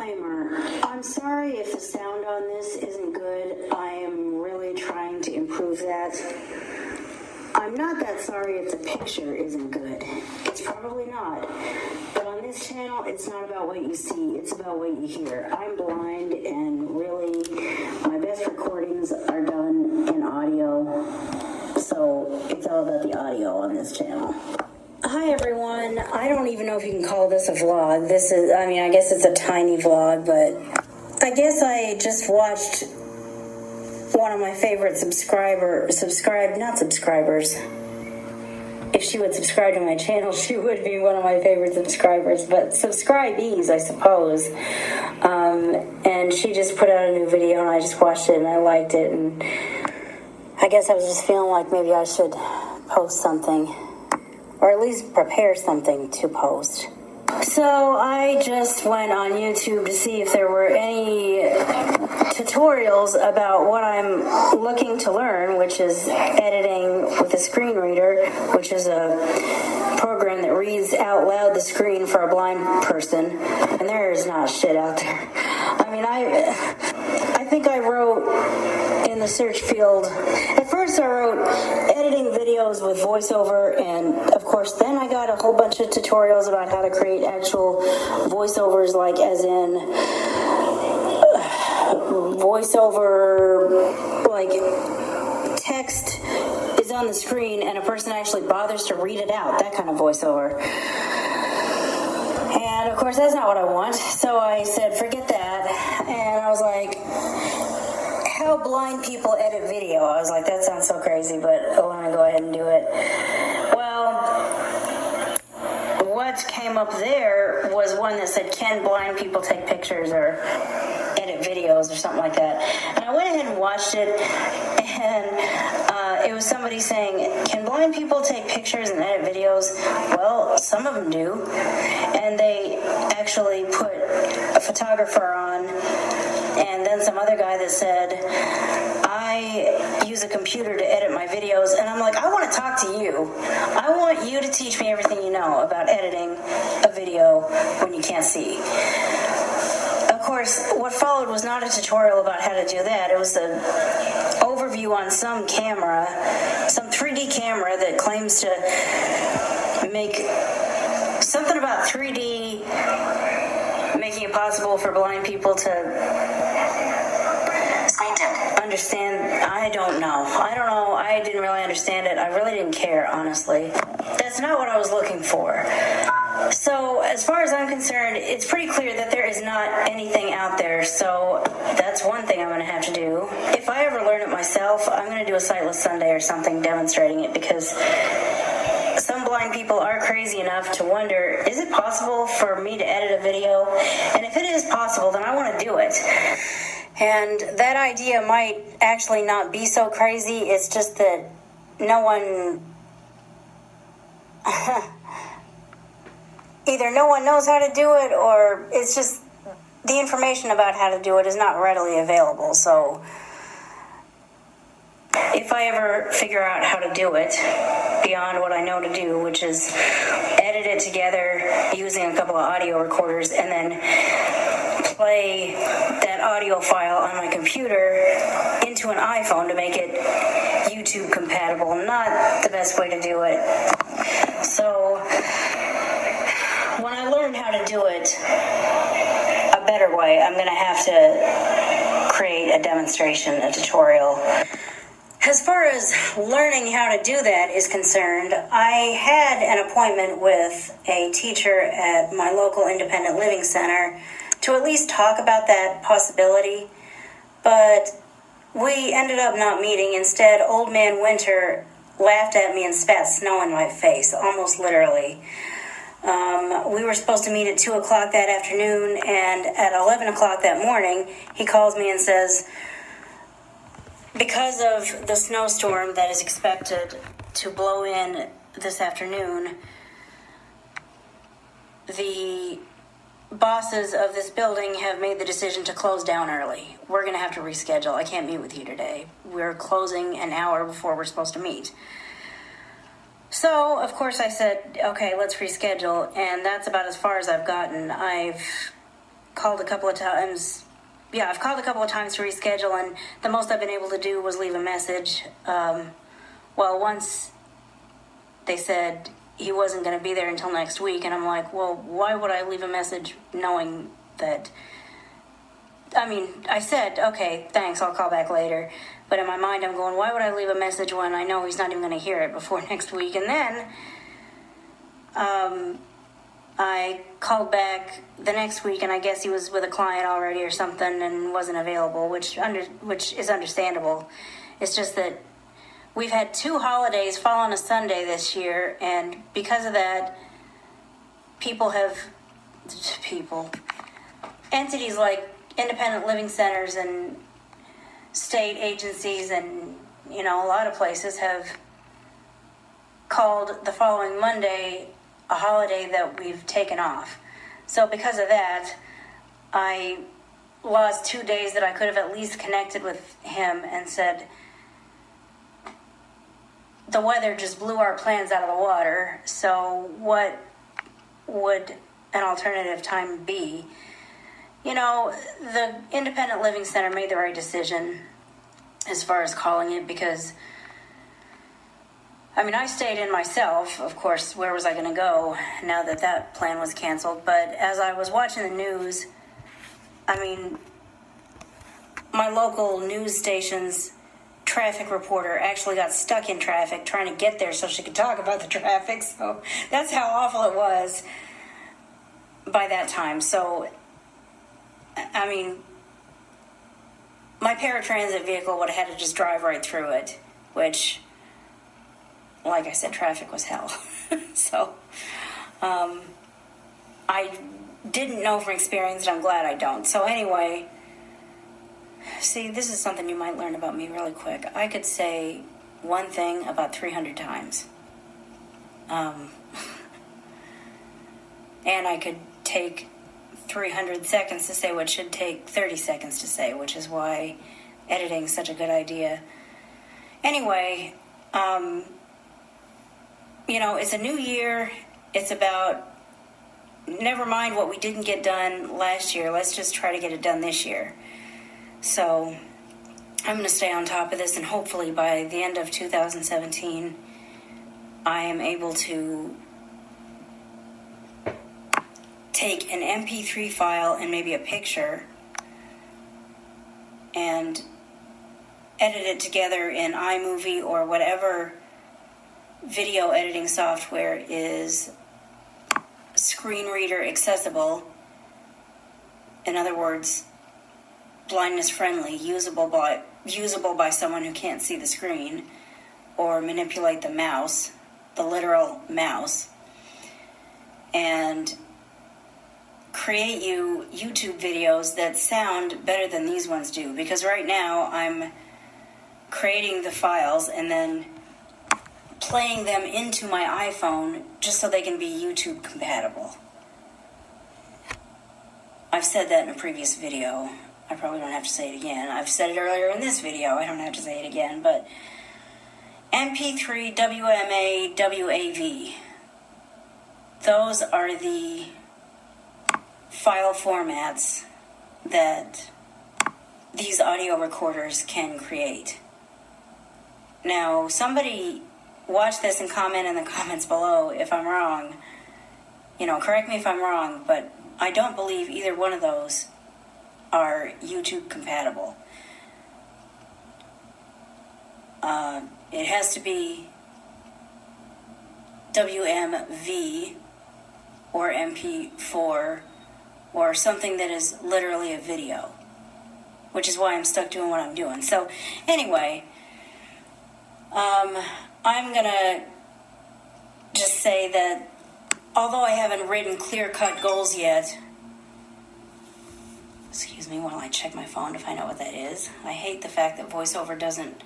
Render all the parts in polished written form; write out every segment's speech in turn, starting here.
Disclaimer. I'm sorry if the sound on this isn't good. I am really trying to improve that. I'm not that sorry if the picture isn't good. It's probably not. But on this channel, it's not about what you see, it's about what you hear. I'm blind, and really, my best recordings are done in audio. So it's all about the audio on this channel. Hi everyone. I don't even know if you can call this a vlog. I guess it's a tiny vlog, but I guess I just watched one of my favorite not subscribers. If she would subscribe to my channel, she would be one of my favorite subscribers, but subscribees, I suppose. And she just put out a new video, and I just watched it, and I liked it, and I guess I was just feeling like maybe I should post something, or at least prepare something to post. So I just went on YouTube to see if there were any tutorials about what I'm looking to learn, which is editing with a screen reader, which is a program that reads out loud the screen for a blind person, and there is not shit out there. I think I wrote in the search field, at first I wrote editing videos with voiceover, and of course then I got a whole bunch of tutorials about how to create actual voiceovers, like as in voiceover, like text is on the screen and a person actually bothers to read it out, that kind of voiceover. And of course that's not what I want, so I said forget that, and I was like, how blind people edit video. I was like, that sounds so crazy, but I want to go ahead and do it. Well, what came up there was one that said, can blind people take pictures or edit videos or something like that? And I went ahead and watched it, and it was somebody saying, can blind people take pictures and edit videos? Well, some of them do. And they actually put a photographer on, and then some other guy that said, I use a computer to edit my videos, and I'm like, I want to talk to you. I want you to teach me everything you know about editing a video when you can't see. Of course, what followed was not a tutorial about how to do that. It was an overview on some camera, some 3D camera that claims to make something about 3D, making it possible for blind people to understand. I don't know. I didn't really understand it. I really didn't care, honestly. That's not what I was looking for. So as far as I'm concerned, it's pretty clear that there is not anything out there, so that's one thing I'm going to have to do. If I ever learn it myself, I'm going to do a Sightless Sunday or something demonstrating it, because some blind people are crazy enough to wonder, is it possible for me to edit a video? And if it is possible, then I want to do it. And that idea might actually not be so crazy. It's just that no one... either no one knows how to do it, or it's just the information about how to do it is not readily available. So if I ever figure out how to do it beyond what I know to do, which is edit it together using a couple of audio recorders and then play that audio file on my computer into an iPhone to make it YouTube compatible, not the best way to do it. So when I learned how to do it a better way, I'm going to have to create a demonstration, a tutorial. As far as learning how to do that is concerned, I had an appointment with a teacher at my local independent living center to at least talk about that possibility, but we ended up not meeting. Instead, Old Man Winter laughed at me and spat snow in my face, almost literally. We were supposed to meet at 2 o'clock that afternoon, and at 11 o'clock that morning, he calls me and says, because of the snowstorm that is expected to blow in this afternoon, the bosses of this building have made the decision to close down early. We're going to have to reschedule. I can't meet with you today. We're closing an hour before we're supposed to meet. So, of course, I said, okay, let's reschedule, and that's about as far as I've gotten. I've called a couple of times. Yeah, I've called a couple of times to reschedule, and the most I've been able to do was leave a message. Well, once they said he wasn't going to be there until next week, and I'm like, well, why would I leave a message knowing that... I mean, I said, okay, thanks, I'll call back later. But in my mind, I'm going, why would I leave a message when I know he's not even going to hear it before next week? And then I called back the next week, and I guess he was with a client already or something and wasn't available, which is understandable. It's just that we've had 2 holidays fall on a Sunday this year, and because of that, entities like independent living centers and state agencies and, a lot of places have called the following Monday a holiday that we've taken off. So because of that, I lost 2 days that I could have at least connected with him and said, the weather just blew our plans out of the water, so what would an alternative time be? The Independent Living Center made the right decision as far as calling it, because, I stayed in myself. Of course, where was I going to go now that that plan was canceled? But as I was watching the news, my local news station's traffic reporter actually got stuck in traffic trying to get there so she could talk about the traffic. So that's how awful it was by that time. So my paratransit vehicle would have had to just drive right through it, which, like I said, traffic was hell. So, I didn't know from experience, and I'm glad I don't. So anyway, see, this is something you might learn about me really quick. I could say one thing about 300 times. And I could take 300 seconds to say what should take 30 seconds to say, which is why editing is such a good idea. Anyway, it's a new year. It's about, never mind what we didn't get done last year. Let's just try to get it done this year. So I'm going to stay on top of this, and hopefully by the end of 2017, I am able to take an MP3 file and maybe a picture and edit it together in iMovie or whatever video editing software is screen reader accessible. In other words, blindness friendly, usable by someone who can't see the screen or manipulate the mouse, the literal mouse, and create you YouTube videos that sound better than these ones do. Because right now I'm creating the files and then playing them into my iPhone just so they can be YouTube compatible. I've said that in a previous video. I probably don't have to say it again. I've said it earlier in this video. I don't have to say it again. But MP3, WMA, WAV. Those are the file formats that these audio recorders can create. Now, somebody watch this and comment in the comments below if I'm wrong. Correct me if I'm wrong, but I don't believe either one of those are YouTube compatible. It has to be WMV or MP4 or something that is literally a video, which is why I'm stuck doing what I'm doing. So anyway, I'm gonna just say that although I haven't written clear-cut goals yet, excuse me while I check my phone to find out what that is. I hate the fact that VoiceOver doesn't...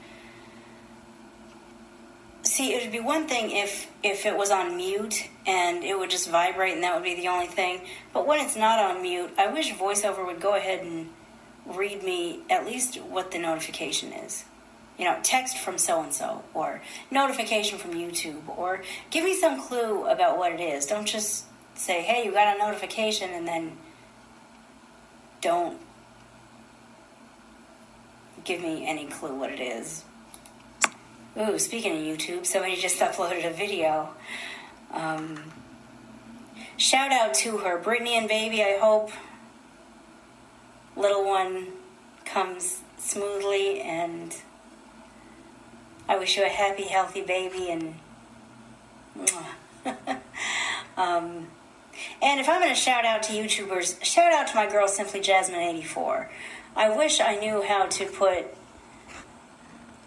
See, it would be one thing if it was on mute and it would just vibrate and that would be the only thing. But when it's not on mute, I wish VoiceOver would go ahead and read me at least what the notification is. Text from so-and-so, or notification from YouTube, or give me some clue about what it is. Don't just say, hey, you got a notification, and then don't give me any clue what it is. Ooh, speaking of YouTube, somebody just uploaded a video. Shout out to her, Brittany and baby. I hope little one comes smoothly, and I wish you a happy, healthy baby. And and if I'm going to shout out to YouTubers, shout out to my girl Simply Jasmine84. I wish I knew how to put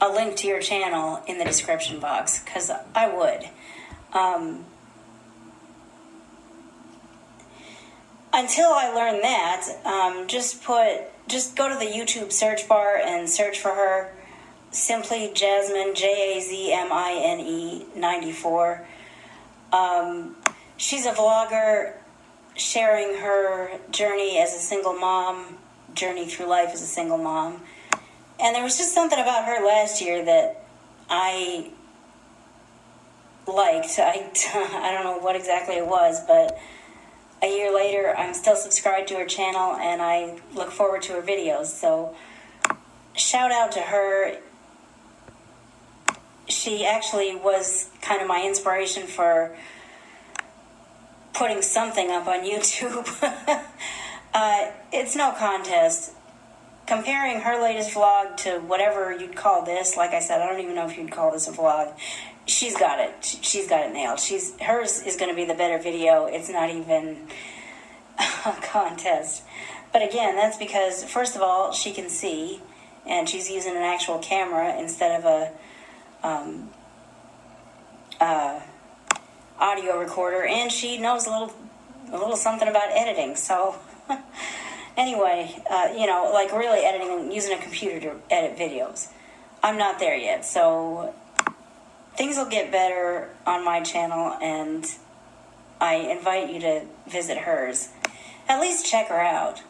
a link to your channel in the description box, because I would. Until I learn that, just go to the YouTube search bar and search for her, Simply Jasmine, Jazmine 94. She's a vlogger sharing her journey as a single mom, journey through life as a single mom. And there was just something about her last year that I liked. I don't know what exactly it was, but a year later, I'm still subscribed to her channel, and I look forward to her videos. So, shout out to her. She actually was kind of my inspiration for putting something up on YouTube. It's no contest. Comparing her latest vlog to whatever you'd call this, like I said, I don't even know if you'd call this a vlog. She's got it. She's got it nailed. Hers is going to be the better video. It's not even a contest. But again, that's because, first of all, she can see, and she's using an actual camera instead of a audio recorder, and she knows a little something about editing. So anyway, like really editing, using a computer to edit videos. I'm not there yet, so things will get better on my channel, and I invite you to visit hers. At least check her out.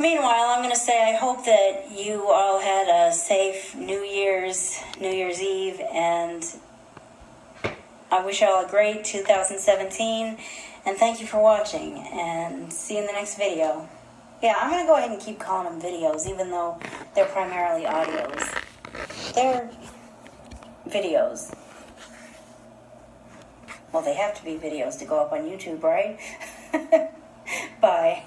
Meanwhile, I'm going to say I hope that you all had a safe New Year's Eve, and I wish you all a great 2017, and thank you for watching, and see you in the next video. Yeah, I'm going to go ahead and keep calling them videos, even though they're primarily audios. They're videos. Well, they have to be videos to go up on YouTube, right? Bye.